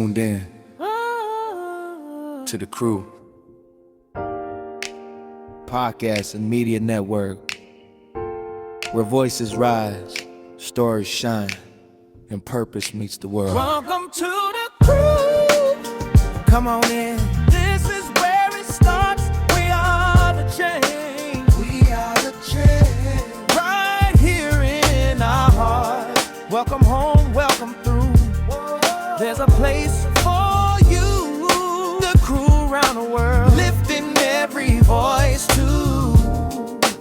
tuned in to the Crew podcast and media network, where voices rise, stories shine, and purpose meets the world. Welcome to the Crew. Come on in. This is where it starts. We are the change. We are the change. Right here in our heart. Welcome home, welcome through. There's a place for you. The Crew around the world, lifting every voice too.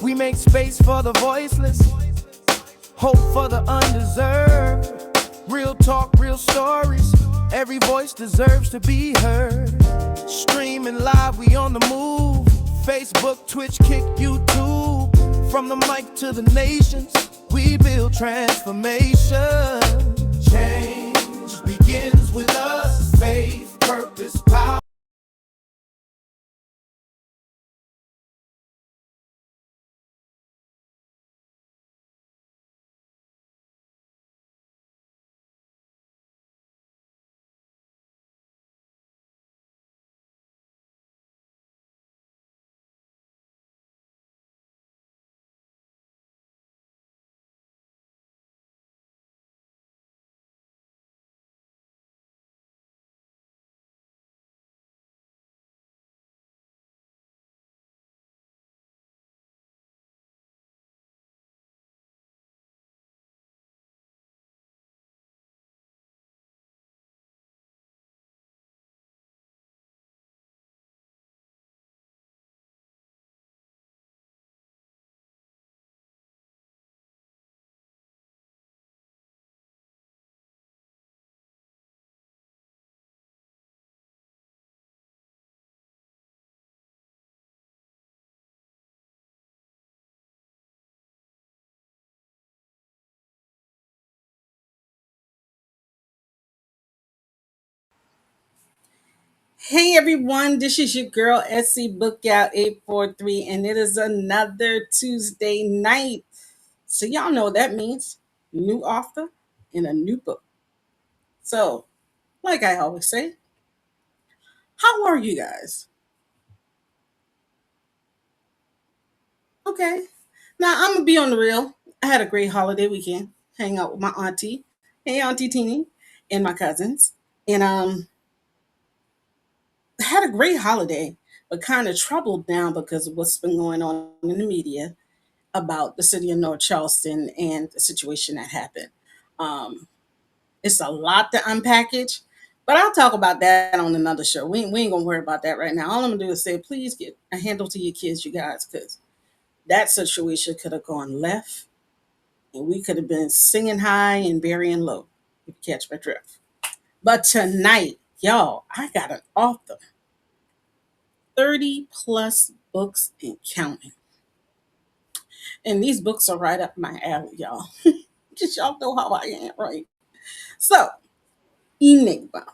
We make space for the voiceless, hope for the undeserved. Real talk, real stories. Every voice deserves to be heard. Streaming live, we on the move. Facebook, Twitch, Kick, YouTube. From the mic to the nations, we build transformation. Change begins with us. Faith, purpose, power. Hey everyone, this is your girl SCBookGal 843, and it is another Tuesday night. So y'all know what that means. New author and a new book. So, like I always say, how are you guys? Okay. Now I'm gonna be on the real. I had a great holiday weekend, hang out with my auntie, hey Auntie Teeny, and my cousins. And had a great holiday, but kind of troubled now because of what's been going on in the media about the city of North Charleston and the situation that happened. Um, it's a lot to unpackage, but I'll talk about that on another show. We ain't gonna worry about that right now. All I'm gonna do is say, please get a handle to your kids, you guys, because that situation could have gone left, and we could have been singing high and burying low. If you catch my drift. But tonight, y'all, I got an author, 30 plus books and counting. And these books are right up my alley, y'all. Just y'all know how I am, right? So, Nigma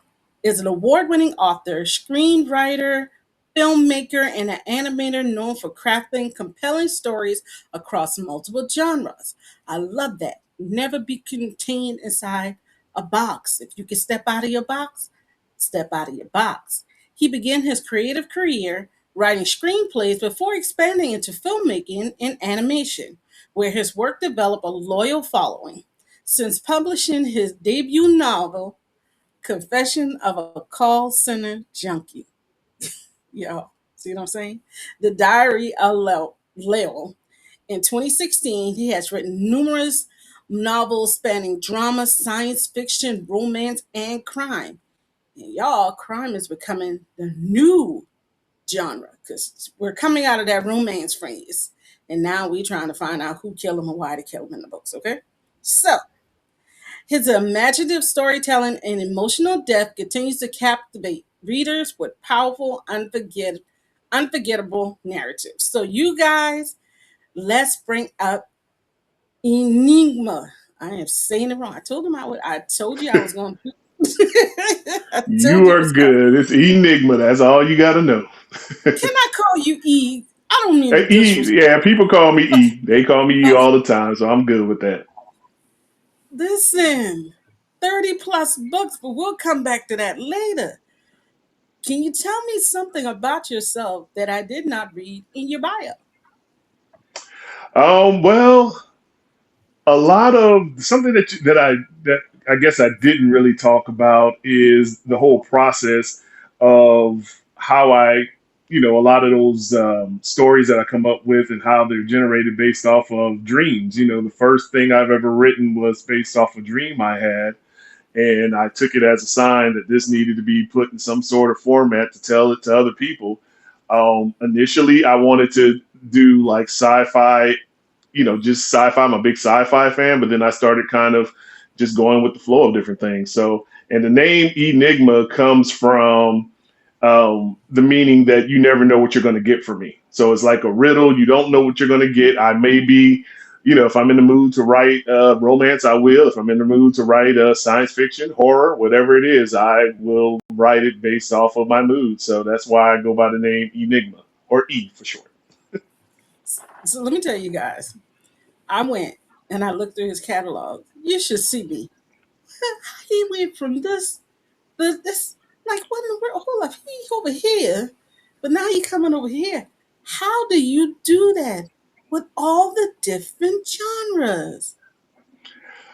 is an award winning author, screenwriter, filmmaker, and an animator known for crafting compelling stories across multiple genres. I love that. Never be contained inside a box. If you can step out of your box, step out of your box. He began his creative career writing screenplays before expanding into filmmaking and animation, where his work developed a loyal following. Since publishing his debut novel, Confession of a Call Center Junkie. Y'all, see what I'm saying? The Diary of Lellow. In 2016, he has written numerous novels spanning drama, science fiction, romance, and crime. And y'all, crime is becoming the new genre because we're coming out of that romance phase. And now we're trying to find out who killed him and why they killed him in the books, okay? So, his imaginative storytelling and emotional depth continues to captivate readers with powerful, unforgettable narratives. So, you guys, let's bring up Enigma. I am saying it wrong. I told him I would. I told you I was going to. I told You you it are was coming. good. It's Enigma. That's all you got to know. Can I call you E? I don't mean to disrespect. Yeah, people call me E. They call me E all the time, so I'm good with that. Listen. 30 plus books, but we'll come back to that later. Can you tell me something about yourself that I did not read in your bio? Well, a lot of something that I guess I didn't really talk about is the whole process of how a lot of those stories that I come up with and how they're generated based off of dreams. The first thing I've ever written was based off a dream I had, and I took it as a sign that this needed to be put in some sort of format to tell it to other people. Initially, I wanted to do like sci-fi, just sci-fi. I'm a big sci-fi fan, but then I started kind of just going with the flow of different things. So, and the name Enigma comes from the meaning that you never know what you're going to get from me. So it's like a riddle. You don't know what you're going to get. I may be, if I'm in the mood to write romance, I will. If I'm in the mood to write science fiction, horror, whatever it is, I will write it based off of my mood. So that's why I go by the name Enigma, or E for short. So let me tell you guys, I went and I looked through his catalog. You should see me. He went from this, like, what in the world? Hold up, he over here, but now he coming over here. How do you do that with all the different genres?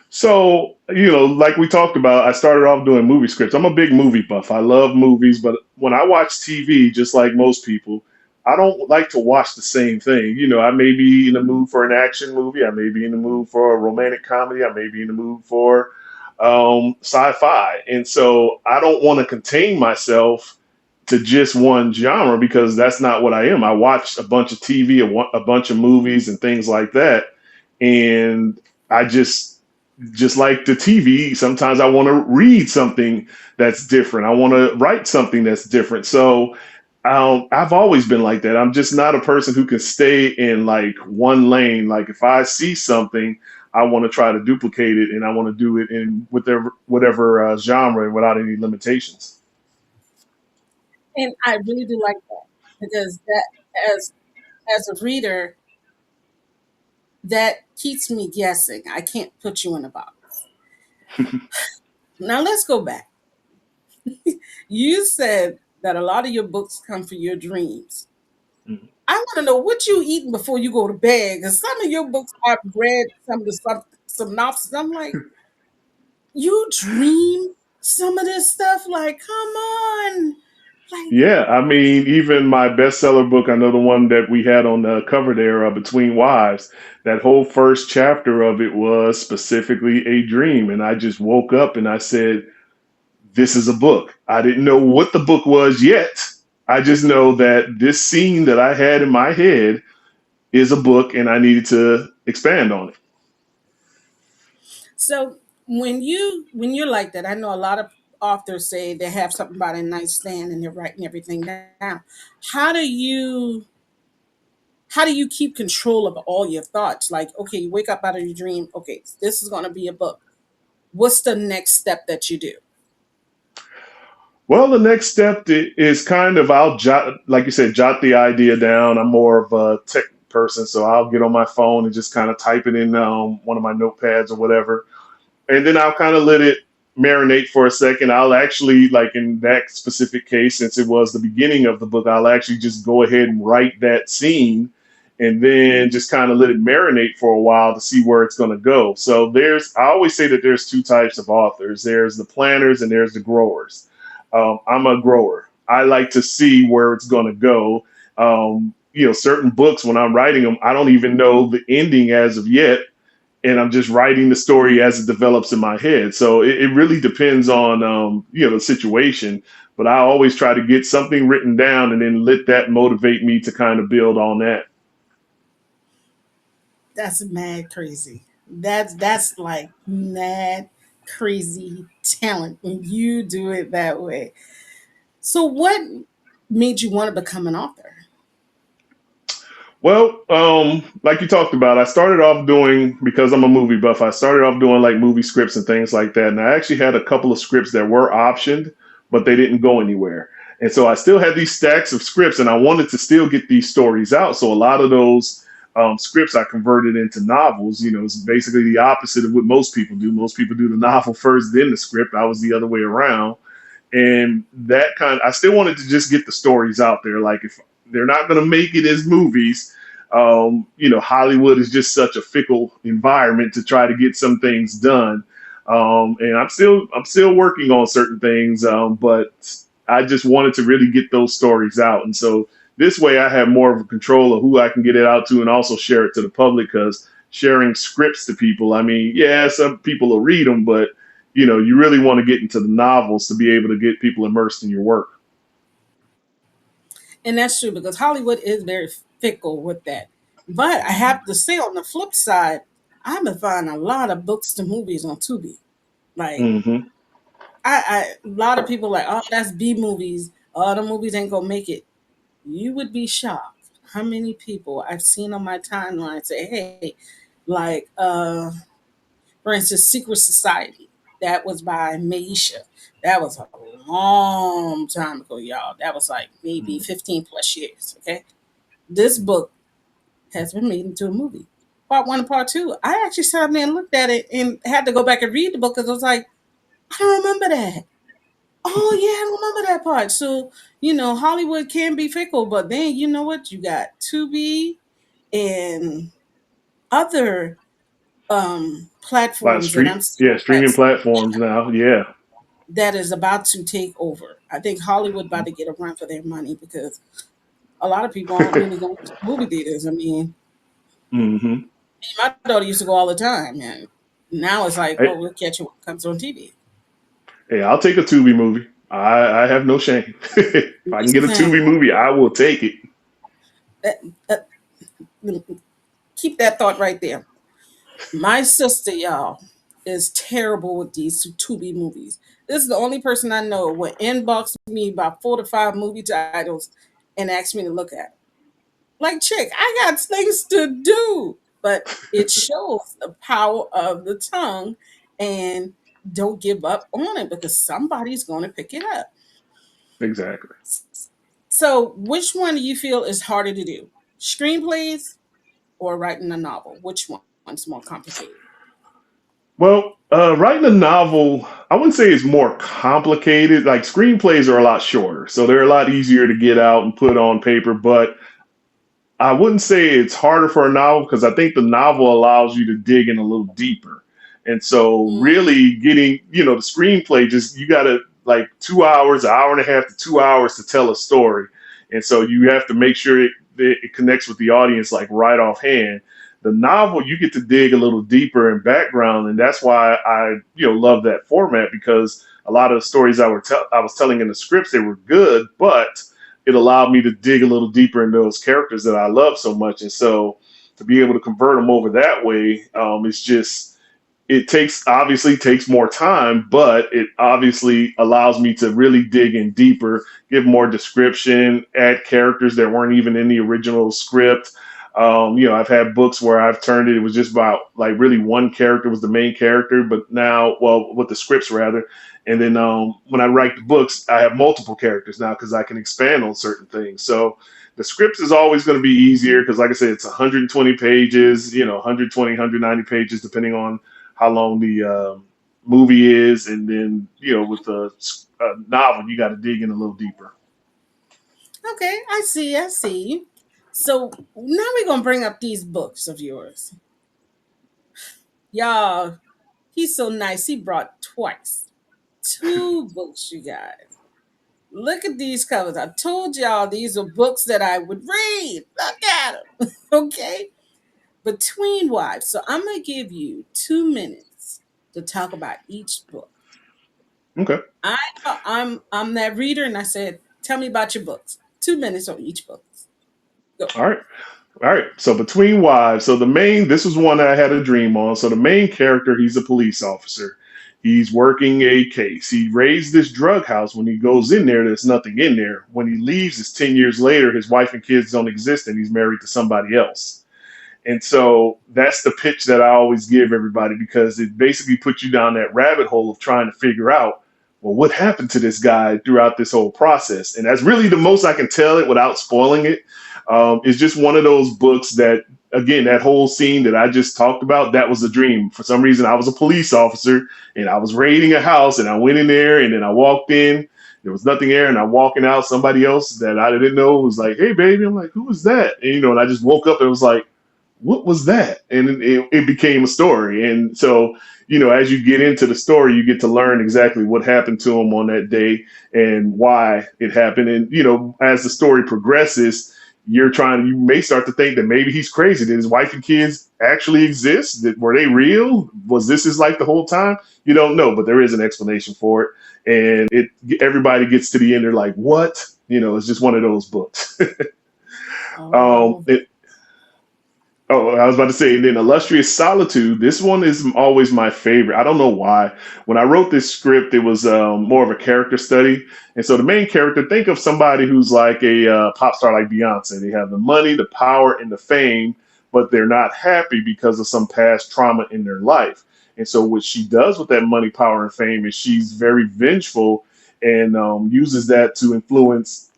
So, like we talked about, I started off doing movie scripts. I'm a big movie buff. I love movies, but when I watch TV, just like most people, I don't like to watch the same thing. I may be in the mood for an action movie. I may be in the mood for a romantic comedy. I may be in the mood for sci-fi. And so I don't want to contain myself to just one genre because that's not what I am. I watch a bunch of TV, a bunch of movies and things like that. And I just like the TV, sometimes I want to read something that's different. I want to write something that's different. So I've always been like that. I'm just not a person who can stay in like one lane. Like if I see something, I want to try to duplicate it, and I want to do it in whatever genre without any limitations. And I really do like that because that, as a reader, that keeps me guessing. I can't put you in a box. Now let's go back. You said that a lot of your books come from your dreams. Mhm. I want to know what you eating before you go to bed. Because some of your books, I've read some of the synopsis. I'm like, you dream some of this stuff? Like, come on. Like, Yeah, I mean, even my bestseller book, I know the one that we had on the cover there, Between Wives, that whole first chapter of it was specifically a dream. And I just woke up and I said, this is a book. I didn't know what the book was yet. I just know that this scene that I had in my head is a book and I needed to expand on it. so when you're like that, I know a lot of authors say they have something about a nightstand and they're writing everything down. How do you how do you keep control of all your thoughts? Like, okay, you wake up out of your dream. Okay, this is going to be a book. What's the next step that you do? Well, the next step is kind of I'll jot, like you said, jot the idea down. I'm more of a tech person, so I'll get on my phone and just kind of type it in one of my notepads or whatever, and then I'll kind of let it marinate for a second. I'll actually, like in that specific case, since it was the beginning of the book, I'll actually just go ahead and write that scene and then just kind of let it marinate for a while to see where it's going to go. So I always say that there's two types of authors. There's the planners and there's the growers. I'm a grower. I like to see where it's going to go. Certain books, when I'm writing them, I don't even know the ending as of yet, and I'm just writing the story as it develops in my head. So it really depends on the situation. But I always try to get something written down and then let that motivate me to kind of build on that. That's mad crazy. That's like mad crazy talent when you do it that way. So what made you want to become an author? Well, like you talked about, I started off doing, because I'm a movie buff, I started off doing like movie scripts and things like that. And I actually had a couple of scripts that were optioned, but they didn't go anywhere. And so I still had these stacks of scripts and I wanted to still get these stories out. So a lot of those scripts I converted into novels. It's basically the opposite of what most people do. Most people do the novel first, then the script. I was the other way around. And I still wanted to just get the stories out there. Like, if they're not going to make it as movies, Hollywood is just such a fickle environment to try to get some things done. And I'm still working on certain things, but I just wanted to really get those stories out. And so this way I have more of a control of who I can get it out to and also share it to the public, because sharing scripts to people, I mean, yeah, some people will read them, but you really want to get into the novels to be able to get people immersed in your work. And that's true because Hollywood is very fickle with that. But I have to say, on the flip side, I've been finding a lot of books to movies on Tubi. Like, Hmm. a lot of people like, oh, that's B movies. Oh, the movies ain't gonna make it. You would be shocked how many people I've seen on my timeline say, hey, like, for instance, Secret Society. That was by Maisha. That was a long time ago, y'all. That was like maybe 15 plus years. Okay. This book has been made into a movie. Part one and part two. I actually sat there and looked at it and had to go back and read the book because I was like, I don't remember that. Oh yeah, I remember that part. So, Hollywood can be fickle, but then you know what? You got Tubi and other Like platforms that I'm street, seeing yeah, streaming platforms now. Yeah, that is about to take over. I think Hollywood about to get a run for their money because a lot of people aren't really going to movie theaters. I mean, hmm my daughter used to go all the time, and now it's like, oh, Hey, we'll catch it when it comes on TV. hey, I'll take a Tubi movie. I have no shame. If I can get a Listen, Tubi movie, I will take it. that, that, keep that thought right there. My sister, y'all, is terrible with these Tubi movies. This is the only person I know would inbox me about 4 to 5 movie titles and ask me to look at 'em. Like, chick, I got things to do. But it shows the power of the tongue, and don't give up on it because somebody's going to pick it up. Exactly. So, which one do you feel is harder to do? Screenplays or writing a novel? Which one's more complicated? Well, writing a novel, I wouldn't say it's more complicated. Like, screenplays are a lot shorter, so they're a lot easier to get out and put on paper. But I wouldn't say it's harder for a novel, because I think the novel allows you to dig in a little deeper. And so Mm, really getting, the screenplay, just you got to, like, 2 hours, an hour and a half to 2 hours to tell a story. And so you have to make sure it connects with the audience, like, right offhand. The novel, you get to dig a little deeper in background. And that's why I, love that format, because a lot of the stories I was telling in the scripts, they were good, but it allowed me to dig a little deeper into those characters that I love so much. And so to be able to convert them over that way, it's just, it takes more time, but it obviously allows me to really dig in deeper, give more description, add characters that weren't even in the original script. I've had books where I've turned it was just about, like, really one character was the main character, but now, well, with the scripts rather. And then when I write the books, I have multiple characters now because I can expand on certain things. So the scripts is always going to be easier because, like I said, it's 120 pages, 120, 190 pages, depending on how long the movie is. And then, with the novel, you got to dig in a little deeper. okay, I see, I see. So now we're gonna bring up these books of yours. Y'all, he's so nice. He brought twice. Two books, you guys. Look at these covers. I told y'all these are books that I would read. Look at them. Okay? Between Wives. So I'm gonna give you 2 minutes to talk about each book. Okay. I'm that reader, and I said, tell me about your books. 2 minutes on each book. Go. All right. All right. So between wives, so this was one that I had a dream on. So the main character, he's a police officer. He's working a case. He raised this drug house. When he goes in there, there's nothing in there. When he leaves, it's 10 years later, his wife and kids don't exist and he's married to somebody else. And so that's the pitch that I always give everybody, because it basically puts you down that rabbit hole of trying to figure out, well, what happened to this guy throughout this whole process? And that's really the most I can tell it without spoiling it. It's just one of those books that again, that whole scene that I just talked about, that was a dream. For some reason, I was a police officer and I was raiding a house, and I went in there, and then I walked in. There was nothing there, and I'm walking out. Somebody else that I didn't know was like, "Hey, baby." I'm like, "Who is that?" And and I just woke up and was like, "What was that?" And it became a story. And so, as you get into the story, you get to learn exactly what happened to him on that day and why it happened. And as the story progresses, you may start to think that maybe he's crazy. Did his wife and kids actually exist? Were they real? Was this his life the whole time? You don't know, but there is an explanation for it. And everybody gets to the end, they're like, "What?" It's just one of those books. um, Oh, it, Oh, I was about to say, and then Illustrious Solitude. This one is always my favorite. I don't know why. When I wrote this script, it was more of a character study. And so the main character, think of somebody who's like a pop star like Beyonce. They have the money, the power, and the fame, but they're not happy because of some past trauma in their life. And so what she does with that money, power, and fame is she's very vengeful and uses that to influence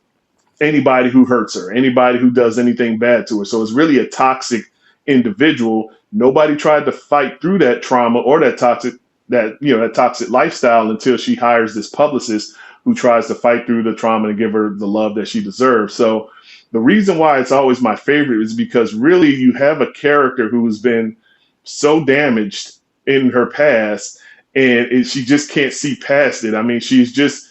anybody who hurts her, anybody who does anything bad to her. So it's really a toxic individual. Nobody tried to fight through that trauma or that toxic lifestyle until she hires this publicist who tries to fight through the trauma and give her the love that she deserves. So the reason why it's always my favorite is because really you have a character who has been so damaged in her past, and she just can't see past it. I mean, she's just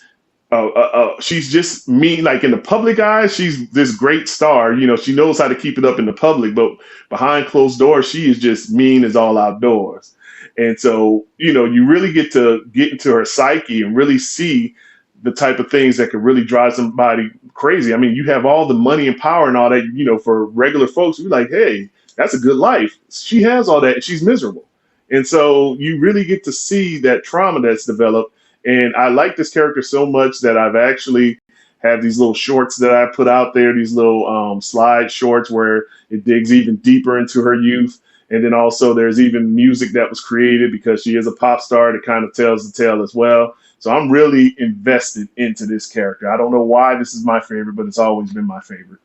mean. Like in the public eye, she's this great star. She knows how to keep it up in the public, but behind closed doors, she is just mean as all outdoors. And so, you really get to get into her psyche and really see the type of things that could really drive somebody crazy. I mean, you have all the money and power and all that, for regular folks, you're like, "Hey, that's a good life." She has all that and she's miserable. And so you really get to see that trauma that's developed. And I like this character so much that I've actually have these little shorts that I put out there, these little slide shorts where it digs even deeper into her youth. And then also there's even music that was created because she is a pop star that kind of tells the tale as well. So I'm really invested into this character. I don't know why this is my favorite, but it's always been my favorite.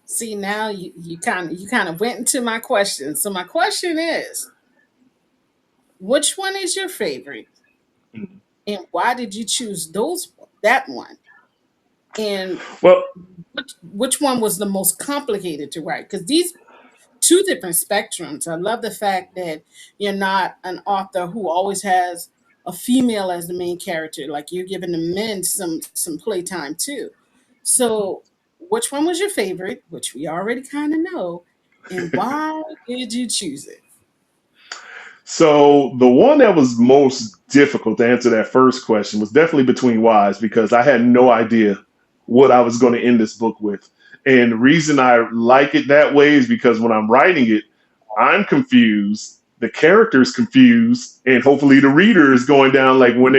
see now you kind of went into my question. So my question is, which one is your favorite, Mhm. and why did you choose that one? And Well, which one was the most complicated to write? Because these two different spectrums. I love the fact that you're not an author who always has a female as the main character. Like you're giving the men some playtime too. So, which one was your favorite? Which we already kind of know, and why did you choose it? so the one that was most difficult to answer that first question was definitely Between Wives because I had no idea what I was going to end this book with. And the reason I like it that way is because when I'm writing it, I'm confused, the character's confused, and hopefully the reader is going down like when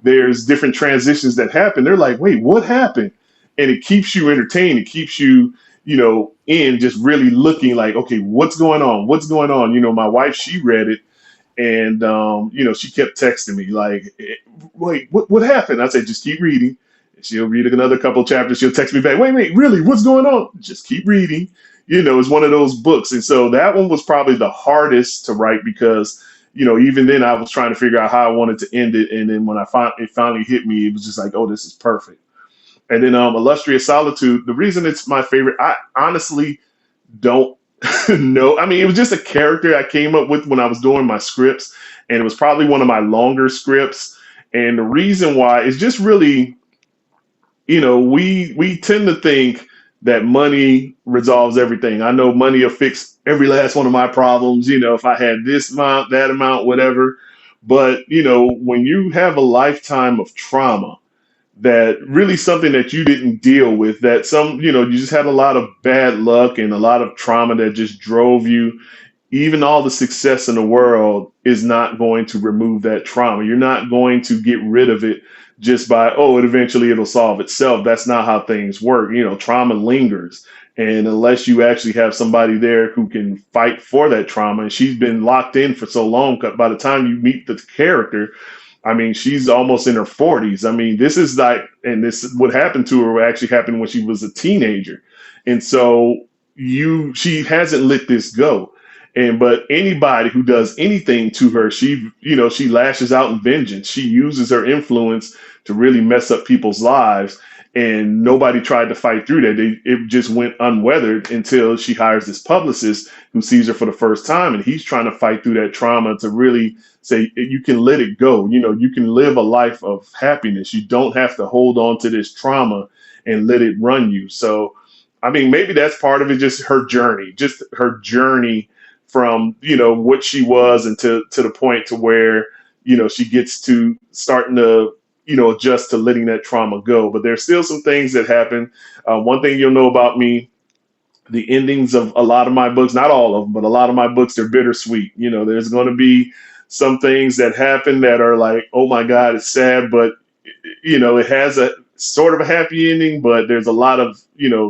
there's different transitions that happen. They're like, "Wait, what happened?" And it keeps you entertained. It keeps you, in just really looking like, okay, what's going on? What's going on? My wife, she read it and she kept texting me like, "Wait, what happened?" I said, "Just keep reading." And she'll read another couple chapters. She'll text me back, "Wait, really? What's going on?" Just keep reading. It's one of those books. And so that one was probably the hardest to write because even then I was trying to figure out how I wanted to end it. And then when it finally hit me, it was just like, "Oh, this is perfect." And then Illustrious Solitude. The reason it's my favorite, I honestly don't know. I mean, it was just a character I came up with when I was doing my scripts, and it was probably one of my longer scripts. And the reason why is just really, we tend to think that money resolves everything. I know money will fix every last one of my problems. If I had this amount, that amount, whatever. But when you have a lifetime of trauma that really something that you didn't deal with, that you just had a lot of bad luck and a lot of trauma that just drove you. Even all the success in the world is not going to remove that trauma. You're not going to get rid of it just by, "Oh, it'll solve itself." That's not how things work. Trauma lingers. And unless you actually have somebody there who can fight for that trauma, and she's been locked in for so long, by the time you meet the character, I mean, she's almost in her 40s. I mean, this is like, and this what happened to her actually happened when she was a teenager. And so, she hasn't let this go. And but anybody who does anything to her, she lashes out in vengeance. She uses her influence to really mess up people's lives. And nobody tried to fight through that. It just went unweathered until she hires this publicist who sees her for the first time, and he's trying to fight through that trauma to really say you can let it go. You can live a life of happiness. You don't have to hold on to this trauma and let it run you. So I mean, maybe that's part of it, just her journey from, what she was and to the point to where, she gets to starting to, adjust to letting that trauma go. But there's still some things that happen. One thing you'll know about me, the endings of a lot of my books, not all of them, but a lot of my books, they're bittersweet. There's going to be some things that happen that are like, oh my God, it's sad, but it has a sort of a happy ending, but there's a lot of,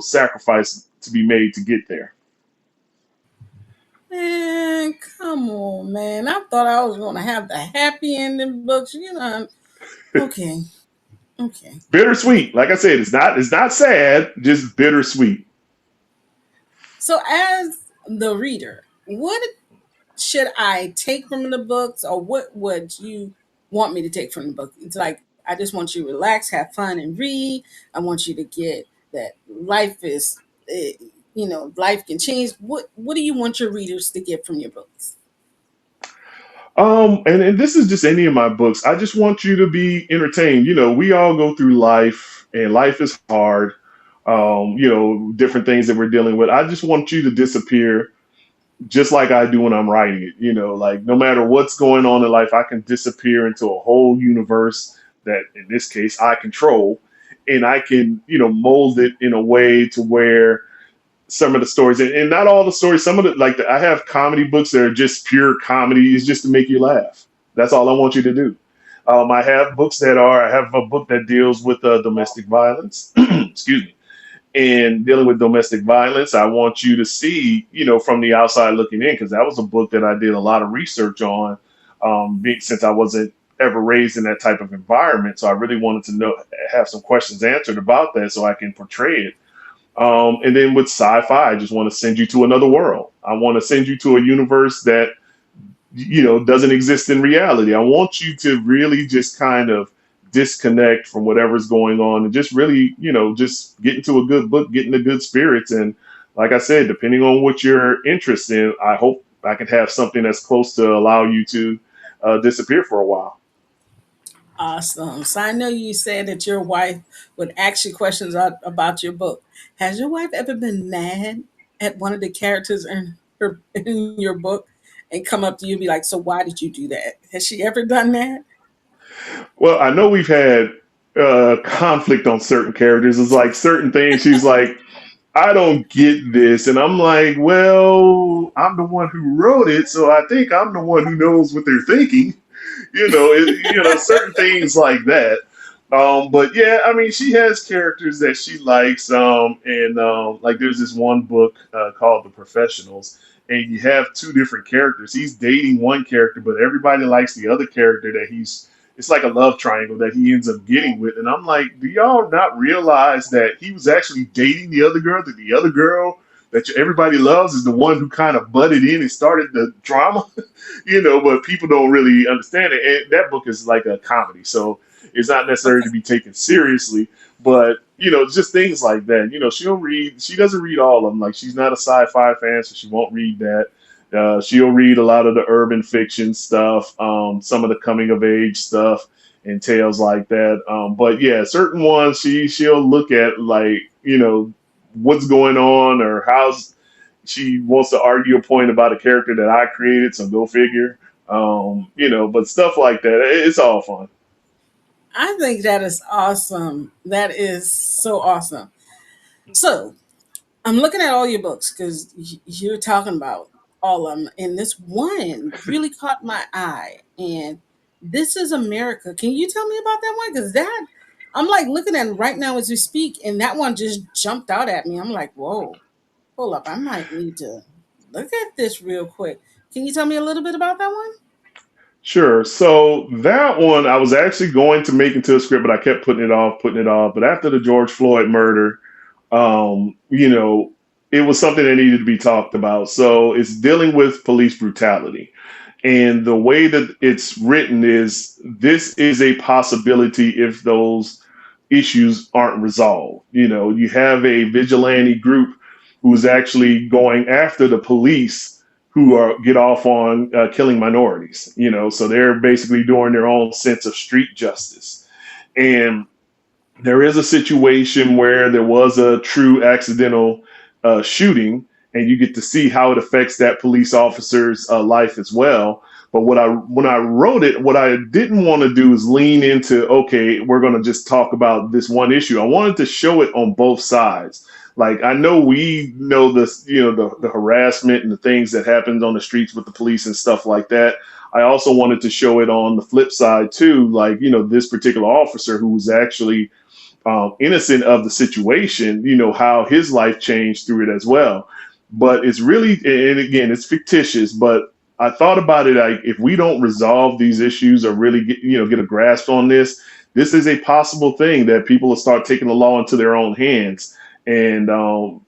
sacrifice to be made to get there. Man, come on, man. I thought I was going to have the happy ending books. Okay, okay. Bittersweet. Like I said, it's not sad, just bittersweet. So, as the reader, what should I take from the books, or what would you want me to take from the book? It's like, I just want you to relax, have fun, and read. I want you to get that life is, eh, life can change. What do you want your readers to get from your books? And this is just any of my books. I just want you to be entertained. We all go through life, and life is hard. Different things that we're dealing with. I just want you to disappear just like I do when I'm writing it. Like no matter what's going on in life, I can disappear into a whole universe that in this case I control, and I can, mold it in a way to where some of the stories, and not all the stories, some of the, I have comedy books that are just pure comedy, is just to make you laugh. That's all I want you to do. I have a book that deals with domestic violence, excuse me, and dealing with domestic violence. I want you to see, from the outside looking in, because that was a book that I did a lot of research on, since I wasn't ever raised in that type of environment. So I really wanted to have some questions answered about that so I can portray it. And then with sci-fi, I just want to send you to another world. I want to send you to a universe that, doesn't exist in reality. I want you to really just kind of disconnect from whatever's going on and just really, just get into a good book, get into good spirits. And like I said, depending on what you're interested in, I hope I can have something that's close to allow you to disappear for a while. Awesome. So I know you said that your wife would ask you questions about your book. Has your wife ever been mad at one of the characters in your book and come up to you and be like, "So why did you do that?" Has she ever done that? Well, I know we've had conflict on certain characters. It's like certain things. She's like, I don't get this. And I'm like, well, I'm the one who wrote it. So I think I'm the one who knows what they're thinking. Certain things like that. But yeah, I mean, she has characters that she likes. And like there's this one book called The Professionals, and you have two different characters. He's dating one character, but everybody likes the other character that it's like a love triangle that he ends up getting with. And I'm like, do y'all not realize that he was actually dating the other girl, that the other girl that everybody loves is the one who kind of butted in and started the drama? But people don't really understand it. And that book is like a comedy, so it's not necessary to be taken seriously. But just things like that. She doesn't read all of them. Like she's not a sci-fi fan, so she won't read that. She'll read a lot of the urban fiction stuff, some of the coming of age stuff, and tales like that. But yeah, certain ones she'll look at, like what's going on, or how's she wants to argue a point about a character that I created. So go figure. But stuff like that, it's all fun. I think that is awesome. That is so awesome. So I'm looking at all your books because you're talking about all of them, and this one really caught my eye. And This Is America. Can you tell me about that one? Because that I'm like looking at it right now as we speak, and that one just jumped out at me. I'm like, whoa, hold up, I might need to look at this real quick. Can you tell me a little bit about that one? Sure. So that one I was actually going to make into a script, but I kept putting it off, putting it off. But after the George Floyd murder, um, you know, it was something that needed to be talked about. So it's dealing with police brutality. And the way that it's written is this is a possibility if those issues aren't resolved. You have a vigilante group who's actually going after the police who are get off on killing minorities. So they're basically doing their own sense of street justice. And there is a situation where there was a true accidental shooting, and you get to see how it affects that police officer's life as well. But when I wrote it, what I didn't want to do is lean into, okay, we're going to just talk about this one issue. I wanted to show it on both sides. Like, I know we know this, the harassment and the things that happens on the streets with the police and stuff like that. I also wanted to show it on the flip side too, like, this particular officer who was actually innocent of the situation, how his life changed through it as well. But it's really, and again, it's fictitious, but I thought about it like, if we don't resolve these issues or really get a grasp on this is a possible thing that people will start taking the law into their own hands. And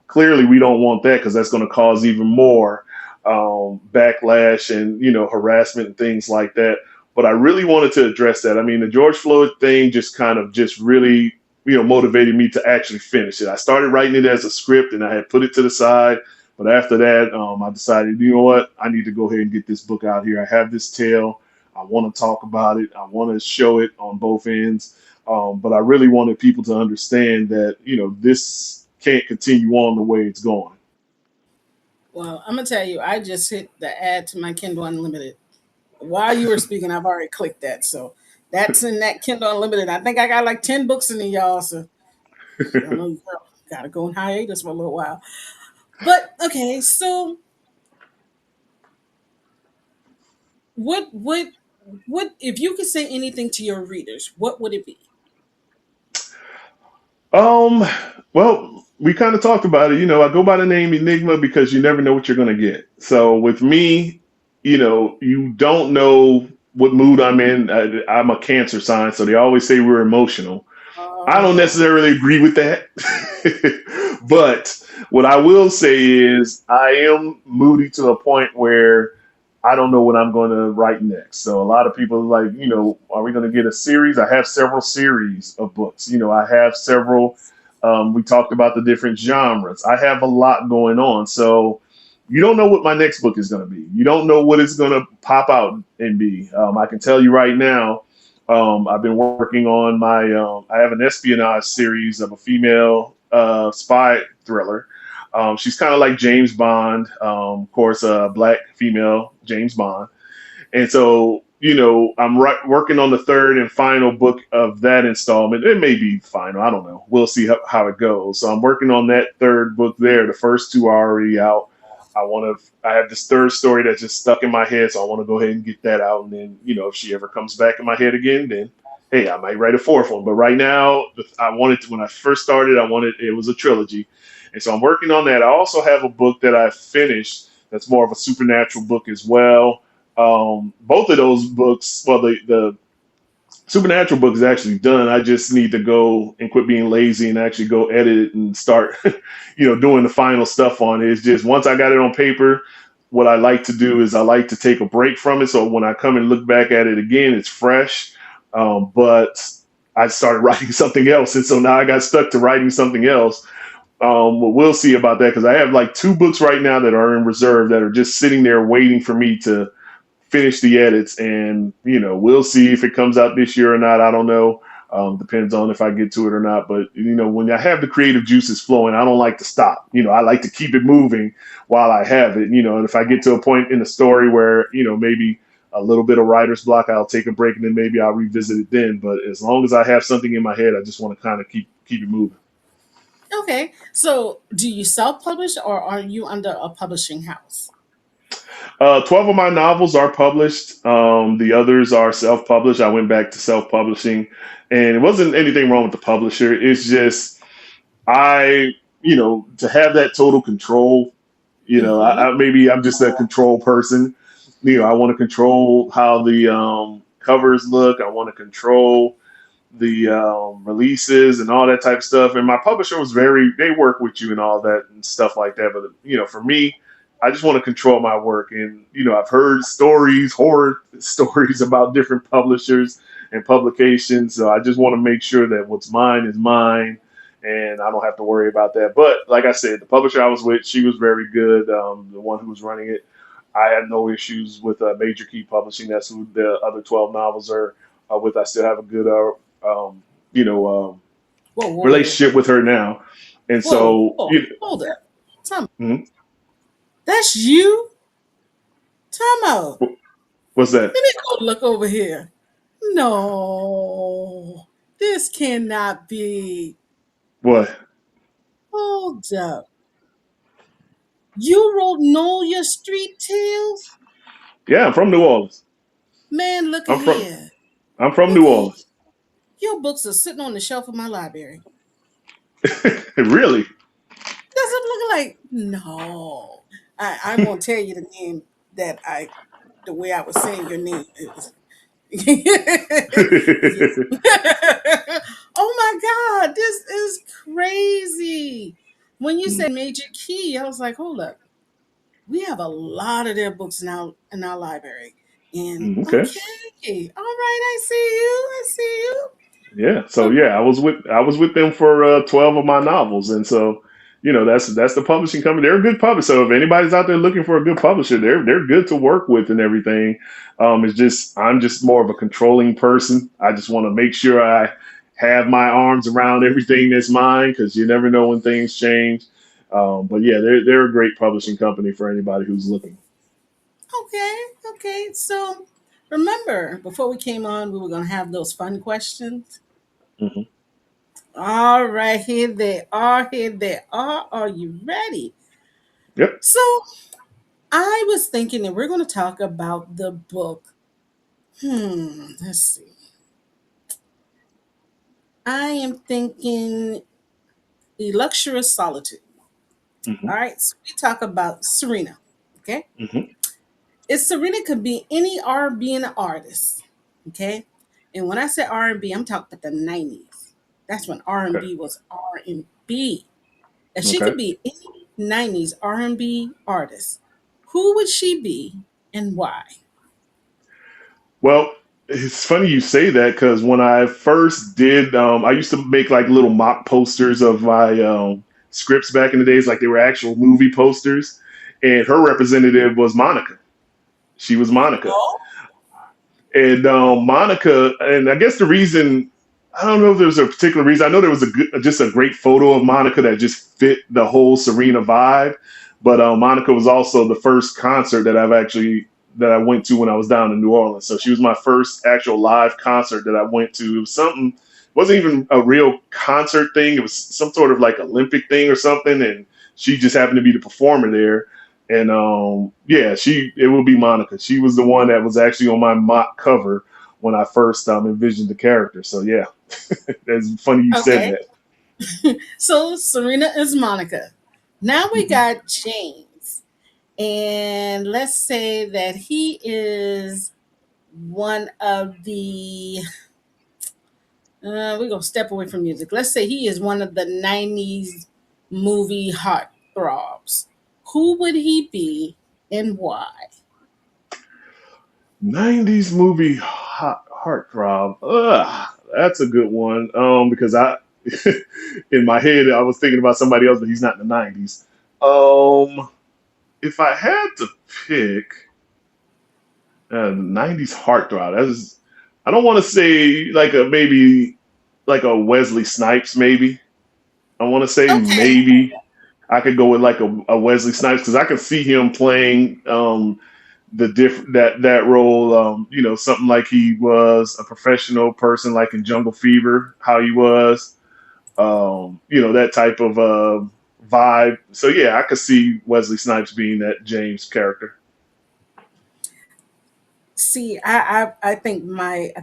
clearly we don't want that, because that's going to cause even more backlash and, harassment and things like that. But I really wanted to address that. I mean, the George Floyd thing just kind of just really motivated me to actually finish it. I started writing it as a script and I had put it to the side. But after that, I decided, you know what, I need to go ahead and get this book out here. I have this tale. I want to talk about it. I want to show it on both ends. But I really wanted people to understand that, this can't continue on the way it's going. Well, I'm gonna tell you, I just hit the add to my Kindle Unlimited. While you were speaking, I've already clicked that. So that's in that Kindle Unlimited. I think I got like 10 books in there, y'all. So I know you gotta go on hiatus for a little while. But okay, so what what if you could say anything to your readers, what would it be? Um, well, we kind of talked about it. I go by the name Enigma because you never know what you're going to get. So with me, you don't know what mood I'm in. I'm a Cancer sign, so they always say we're emotional. I don't Oh, necessarily agree with that. But what I will say is I am moody to a point where I don't know what I'm going to write next. So a lot of people are like, are we going to get a series? I have several series of books. I have several. We talked about the different genres. I have a lot going on. So you don't know what my next book is going to be. You don't know what it's going to pop out and be. I can tell you right now, I've been working on I have an espionage series of a female spy thriller. She's kind of like James Bond, of course, a black female James Bond. And so, I'm working on the third and final book of that installment. It may be final. I don't know. We'll see how it goes. So I'm working on that third book there. The first two are already out. I have this third story that just stuck in my head. So I want to go ahead and get that out. And then, if she ever comes back in my head again, then, hey, I might write a fourth one. But right now, when I first started, it was a trilogy. And so I'm working on that. I also have a book that I finished that's more of a supernatural book as well. Both of those books, well, the Supernatural book is actually done. I just need to go and quit being lazy and actually go edit it and start, doing the final stuff on it. It's just once I got it on paper, what I like to do is I like to take a break from it. So when I come and look back at it again, it's fresh. But I started writing something else. And so now I got stuck to writing something else. We'll see about that because I have like two books right now that are in reserve that are just sitting there waiting for me to finish the edits, and we'll see if it comes out this year or not. I don't know. Depends on if I get to it or not. But when I have the creative juices flowing, I don't like to stop. I like to keep it moving while I have it. And if I get to a point in the story where maybe a little bit of writer's block, I'll take a break and then maybe I'll revisit it then. But as long as I have something in my head, I just want to kind of keep it moving. okay. So do you self-publish or are you under a publishing house? 12 of my novels are published. The others are self-published. I went back to self-publishing, and it wasn't anything wrong with the publisher. It's just to have that total control. Mm-hmm. Maybe I'm just a control person. I want to control how the covers look. I want to control, the releases and all that type of stuff. And my publisher was very, they work with you and all that and stuff like that. But, for me, I just want to control my work. And, I've heard stories, horror stories about different publishers and publications. So I just want to make sure that what's mine is mine and I don't have to worry about that. But like I said, the publisher I was with, she was very good. The one who was running it, I had no issues with Major Key Publishing. That's who the other 12 novels are with. I still have a good um, you know, Whoa, whoa, whoa, relationship with her now. And whoa, so, whoa, hold up. Tom, mhm. that's you? Tomo, What's that? let me go look over here. No, this cannot be. What? Hold up. You wrote Nolia Street Tales? Yeah, I'm from New Orleans. Man, look at I'm from here. I'm from Look New at here. Orleans. Your books are sitting on the shelf of my library. Really? That's what I'm looking like. No. I won't tell you the name that the way I was saying your name. It was yeah. Oh my God, this is crazy. When you Mm, said Major Key, I was like, hold up. We have a lot of their books in our library. And okay. okay, all right, I see you. I see you. Yeah. So So yeah, I was with them for 12 of my novels, and so that's the publishing company. They're a good publisher. So if anybody's out there looking for a good publisher, they're good to work with and everything. It's just I'm just more of a controlling person. I just want to make sure I have my arms around everything that's mine because you never know when things change. But yeah, they're a great publishing company for anybody who's looking. okay, okay. So remember, before we came on, we were gonna have those fun questions. Hmm. All right, here they are. Here they are. Are you ready? Yep. So I was thinking that we're going to talk about the book. Let's see. I am thinking The Luxurious Solitude. Hmm. All right, so we talk about Serena. Okay, Hmm. is Serena could be any R&B artist. Okay, and when I say R&B, I'm talking about the '90s. That's when Okay. R&B was R&B. If she Okay. could be any '90s R&B artist, who would she be and why? Well, it's funny you say that because when I first did, I used to make like little mock posters of my scripts back in the days, like they were actual movie posters. And her representative was Monica. She was Monica. Oh, And Monica, and I guess the reason, I don't know if there's a particular reason. I know there was just a great photo of Monica that just fit the whole Serena vibe. But Monica was also the first concert that I went to when I was down in New Orleans. So she was my first actual live concert that I went to. It was something, wasn't even a real concert thing. It was some sort of like Olympic thing or something, and she just happened to be the performer there. And yeah, it will be Monica. She was the one that was actually on my mock cover when I first envisioned the character. So yeah, that's funny you said okay. that. So Serena is Monica. Now we Hmm. got James. And let's say that he is one of the, we're going to step away from music. Let's say he is one of the '90s movie heartthrobs. Who would he be and why? 90s movie heartthrob. Ugh, that's a good one. Because in my head, I was thinking about somebody else, but he's not in the 90s. Um, if I had to pick 90s heartthrob, I don't want to say like maybe like a Wesley Snipes, maybe. I want to say Okay. maybe I could go with like a Wesley Snipes because I could see him playing that role, something like he was a professional person, like in Jungle Fever, how he was, that type of vibe. So yeah, I could see Wesley Snipes being that James character. See, I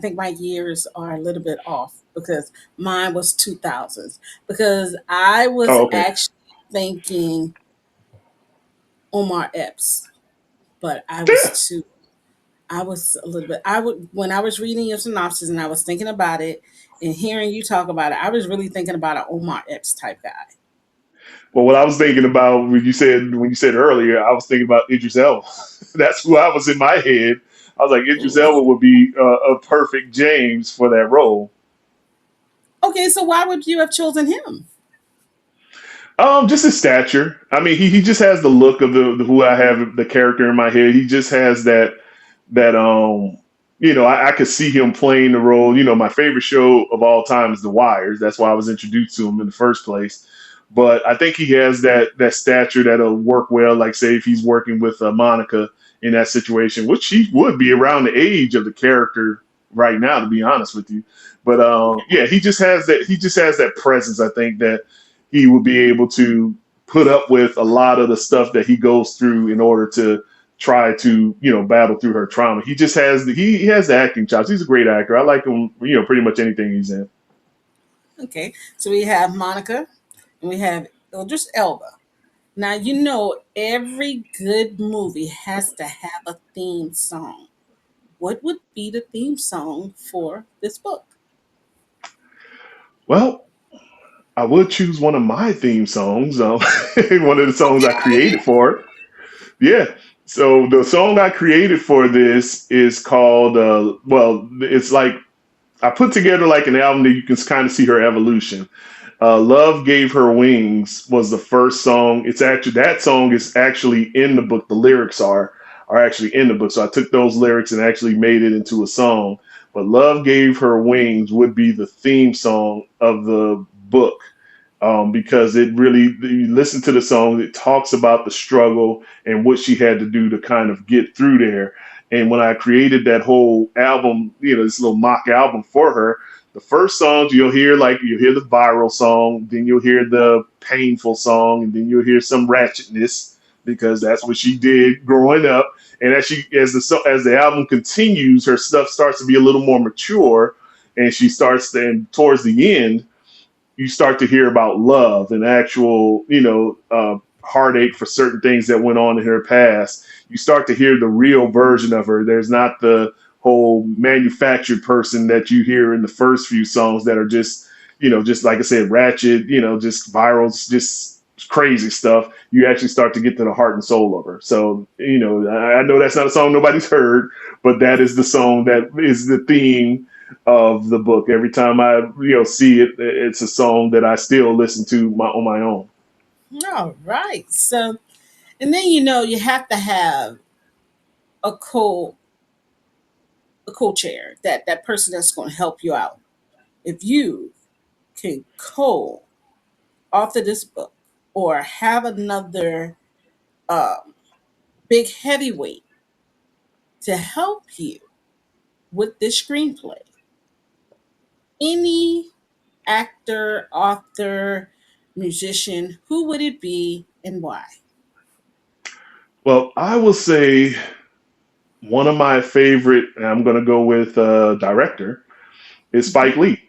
think my years are a little bit off because mine was 2000s. Because I was Oh, okay. actually thinking Omar Epps, but Yeah. I was a little bit. I would when I was reading your synopsis and I was thinking about it, And hearing you talk about it, I was really thinking about an Omar Epps type guy. Well, what I was thinking about when you said earlier, I was thinking about Idris Elba. That's who I was in my head. I was like, Idris Elba would be a perfect James for that role. Okay, so why would you have chosen him? Just his stature. I mean, he just has the look of the who I have the character in my head. He just has that I could see him playing the role. My favorite show of all time is The Wires. That's why I was introduced to him in the first place. But I think he has that stature that'll work well. Like say if he's working with Monica in that situation, which she would be around the age of the character right now, to be honest with you. But yeah, he just has that. He just has that presence. I think that he will be able to put up with a lot of the stuff that he goes through in order to try to battle through her trauma. He just has he has the acting chops. He's a great actor. I like him. Pretty much anything he's in. Okay, so we have Monica and we have Idris Elba. Now, every good movie has to have a theme song. What would be the theme song for this book? Well, I would choose one of my theme songs. One of the songs I created for it. Yeah. So the song I created for this is called. It's like I put together like an album that you can kind of see her evolution. Love Gave Her Wings was the first song. It's actually that song is actually in the book. The lyrics are actually in the book. So I took those lyrics and actually made it into a song. But Love Gave Her Wings would be the theme song of the book. Because it really, you listen to the song, it talks about the struggle and what she had to do to kind of get through there. And when I created that whole album, this little mock album for her, the first songs you'll hear the viral song, then you'll hear the painful song, and then you'll hear some ratchetness because that's what she did growing up. And as the album continues, her stuff starts to be a little more mature, and she starts then towards the end, you start to hear about love and actual, heartache for certain things that went on in her past. You start to hear the real version of her. There's not the whole manufactured person that you hear in the first few songs that are just like I said, ratchet, just viral, just crazy stuff. You actually start to get to the heart and soul of her. So, I know that's not a song nobody's heard, but that is the song that is the theme of the book. Every time I see it, it's a song that I still listen to on my own. All right. So, and then you have to have a co-chair, that person that's going to help you out. If you can co-author this book or have another um, big heavyweight to help you with this screenplay, any actor, author, musician, who would it be and why? Well, I will say one of my favorite, and I'm going to go with director, is Spike Mhm.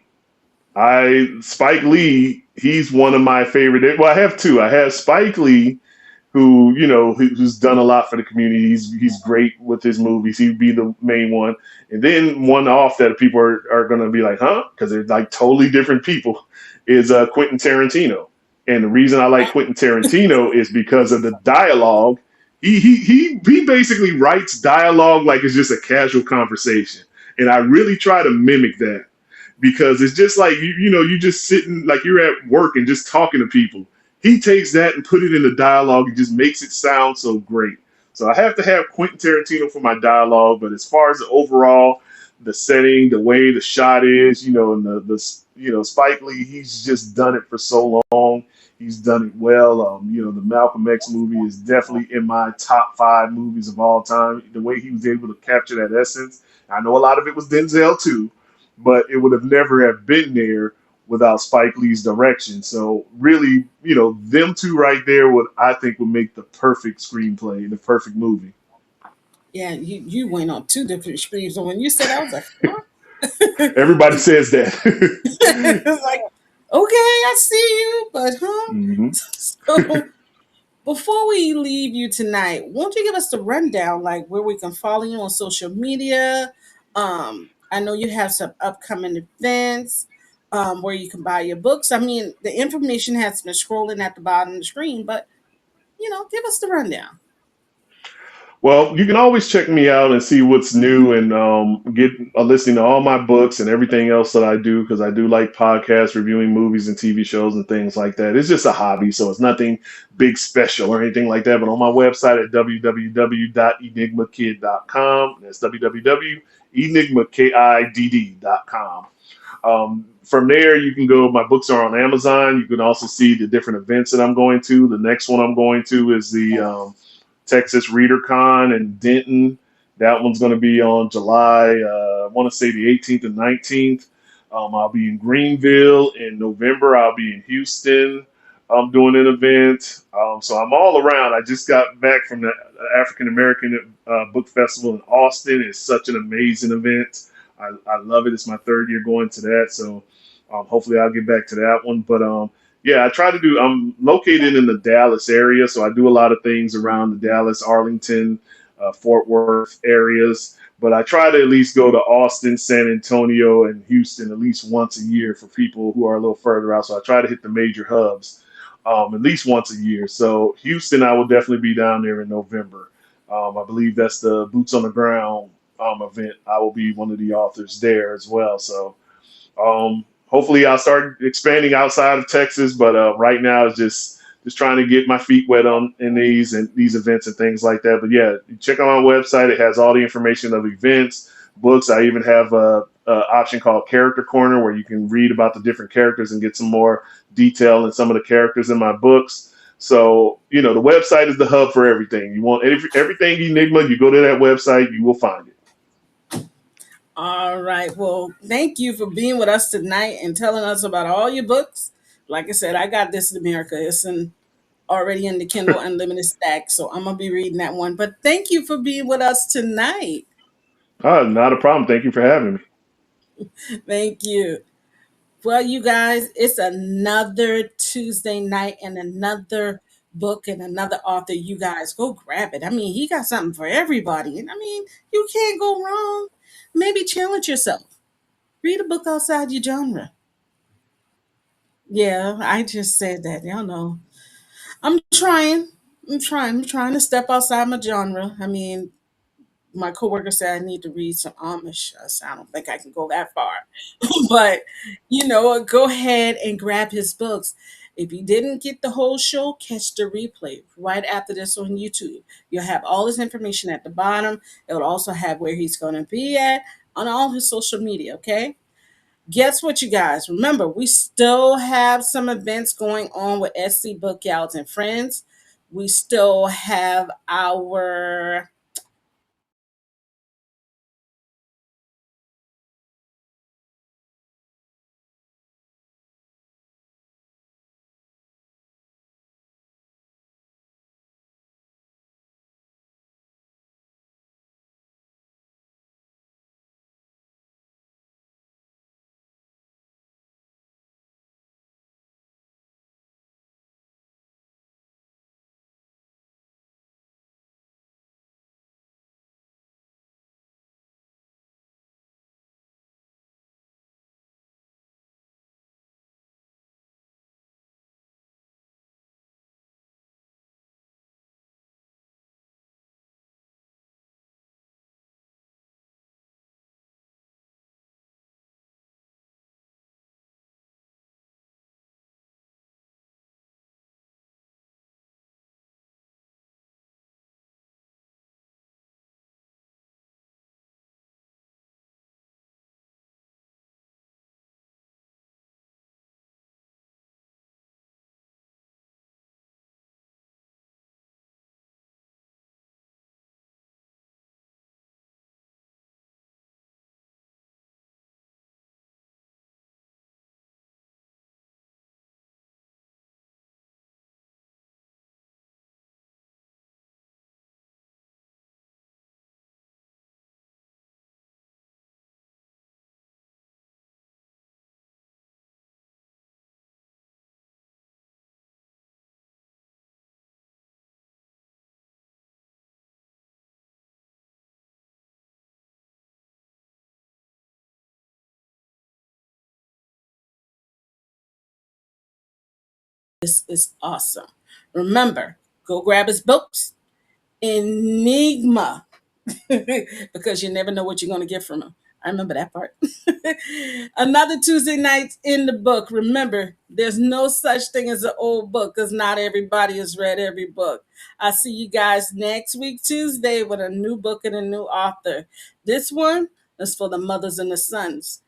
Lee. Spike Lee, he's one of my favorite. Well, I have two. I have Spike Lee, who's done a lot for the community. He's great with his movies. He'd be the main one, and then one off that people are going to be like, huh, because they're like totally different people. Is Quentin Tarantino, and the reason I like Quentin Tarantino is because of the dialogue. He basically writes dialogue like it's just a casual conversation, and I really try to mimic that because it's just like you just sitting like you're at work and just talking to people. He takes that and put it in the dialogue and just makes it sound so great. So I have to have Quentin Tarantino for my dialogue, but as far as the overall, the setting, the way the shot is, and the Spike Lee, he's just done it for so long. He's done it well. The Malcolm X movie is definitely in my top 5 movies of all time. The way he was able to capture that essence. I know a lot of it was Denzel too, but it would have never have been there without Spike Lee's direction. So really, them two right there would I think would make the perfect screenplay, the perfect movie. Yeah, you went on two different streams, and when you said, I was like, huh? Everybody says It that. was like, okay, I see you, but huh? hmm So before we leave you tonight, won't you give us the rundown, like where we can follow you on social media? I know you have some upcoming events. where you can buy your books. I mean, the information has been scrolling at the bottom of the screen, but give us the rundown. Well, you can always check me out and see what's new and get a listing to all my books and everything else that I do because I do like podcasts, reviewing movies and TV shows and things like that. It's just a hobby, so it's nothing big special or anything like that. But on my website at www.enigmakid.com, that's www.enigmakidd.com. From there, you can go. My books are on Amazon. You can also see the different events that I'm going to. The next one I'm going to is the Texas Reader Con in Denton. That one's going to be on July, I want to say the 18th and 19th. I'll be in Greenville in November. I'll be in Houston. I'm doing an event. So I'm all around. I just got back from the African American Book Festival in Austin. It's such an amazing event. I love it. It's my third year going to that. So hopefully I'll get back to that one. But yeah, I try to do. I'm located in the Dallas area, so I do a lot of things around the Dallas, Arlington, Fort Worth areas. But I try to at least go to Austin, San Antonio, and Houston at least once a year for people who are a little further out. So I try to hit the major hubs at least once a year. So Houston, I will definitely be down there in November. I believe that's the Boots on the Ground event. I will be one of the authors there as well. So hopefully, I'll start expanding outside of Texas, but right now it's just trying to get my feet wet on in these events and things like that. But yeah, check out my website; it has all the information of events, books. I even have a option called Character Corner where you can read about the different characters and get some more detail in some of the characters in my books. So the website is the hub for everything. You want everything Enigma, you go to that website, you will find it. All right. Well, thank you for being with us tonight and telling us about all your books. Like I said, I got This in America. It's already in the Kindle Unlimited stack, so I'm gonna be reading that one. But thank you for being with us tonight. Not a problem. Thank you for having me. Thank you. Well, you guys, it's another Tuesday night and another book and another author. You guys go grab it. I mean, he got something for everybody. And I mean, you can't go wrong. Maybe challenge yourself. Read a book outside your genre. Yeah, I just said that. Y'all know. I'm trying. I'm trying to step outside my genre. I mean, my coworker said I need to read some Amish. I said, I don't think I can go that far. But, go ahead and grab his books. If you didn't get the whole show, catch the replay right after this on YouTube. You'll have all his information at the bottom. It'll also have where he's going to be at on all his social media, okay? Guess what, you guys? Remember, we still have some events going on with SC Book Gals and Friends. We still have our This is awesome. Remember, go grab his books, Enigma, because you never know what you're going to get from him. I remember that part. Another Tuesday night in the book. Remember, there's no such thing as an old book because not everybody has read every book. I'll see you guys next week, Tuesday, with a new book and a new author. This one is for the mothers and the sons.